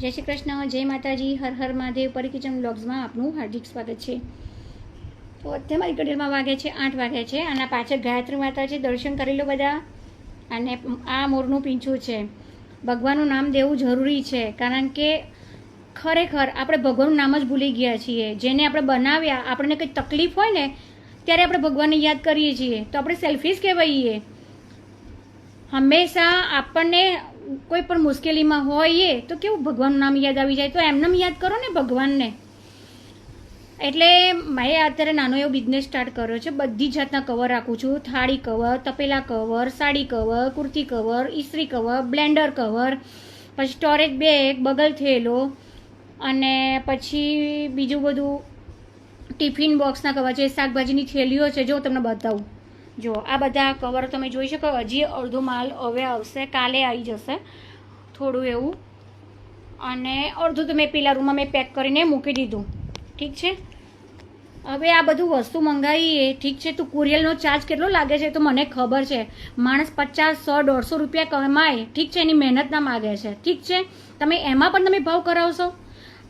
જય શ્રી કૃષ્ણ, જય માતાજી, હર હર મહાદેવ. પરી કિચન બ્લોગ્સમાં આપનું હાર્દિક સ્વાગત છે. તો અત્યારે મારી ઘડિયાળમાં વાગે છે 8 વાગ્યા છે. આના પાછળ ગાયત્રી માતા છે, દર્શન કરી લો બધા. અને આ મોરનું પીંછું છે. ભગવાનનું નામ દેવું જરૂરી છે, કારણ કે ખરેખર આપણે ભગવાનનું નામ જ ભૂલી ગયા છીએ. જેને આપણે બનાવ્યા, આપણને કંઈ તકલીફ હોય ને ત્યારે આપણે ભગવાનને યાદ કરીએ છીએ, તો આપણે સેલ્ફિશ કહેવાઈએ. હંમેશા આપણને કોઈ પણ મુશ્કેલીમાં હોઈએ તો કેવું ભગવાનનું નામ યાદ આવી જાય, તો એમને યાદ કરો ને ભગવાનને. એટલે મેં અત્યારે નાનો એવો બિઝનેસ સ્ટાર્ટ કર્યો છે. બધી જાતના કવર રાખું છું. થાળી કવર, તપેલા cover, sari cover, kurti cover, ઇસ્ત્રી કવર, બ્લેન્ડર કવર, પછી સ્ટોરેજ બેગ, બગલ થેલો, અને પછી બીજું બધું ટિફિન બોક્સના કવર છે, શાકભાજીની થેલીઓ છે. જો તમને બતાવું, જો આ બધા કવર તમે જોઈ શકો. હજી અડધો માલ હવે આવશે, કાલે આવી જશે થોડું એવું. અને અડધું તો મેં પેલા રૂમમાં મેં પેક કરીને મૂકી દીધું. ઠીક છે. હવે આ બધું વસ્તુ મંગાવીએ, ઠીક છે. તું કુરિયરનો ચાર્જ કેટલો લાગે છે તો મને ખબર છે. માણસ 50, 100, 150 રૂપિયા કમાય, ઠીક છે, એની મહેનતના માગે છે. ઠીક છે, તમે એમાં પણ તમે ભાવ કરાવશો.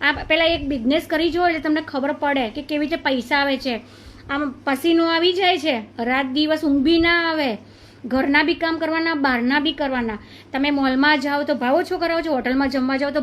આ પહેલાં એક બિઝનેસ કરી જો એટલે તમને ખબર પડે કે કેવી રીતે પૈસા આવે છે. આમ પસીનો આવી જાય છે, રાત દિવસ ઊંઘ બી ના આવે. ઘરના બી કામ કરવાના, બહારના બી કરવાના. તમે મોલમાં જાઓ તો ભાવ ઓછો કરાવો છો, હોટલમાં જમવા જાઓ તો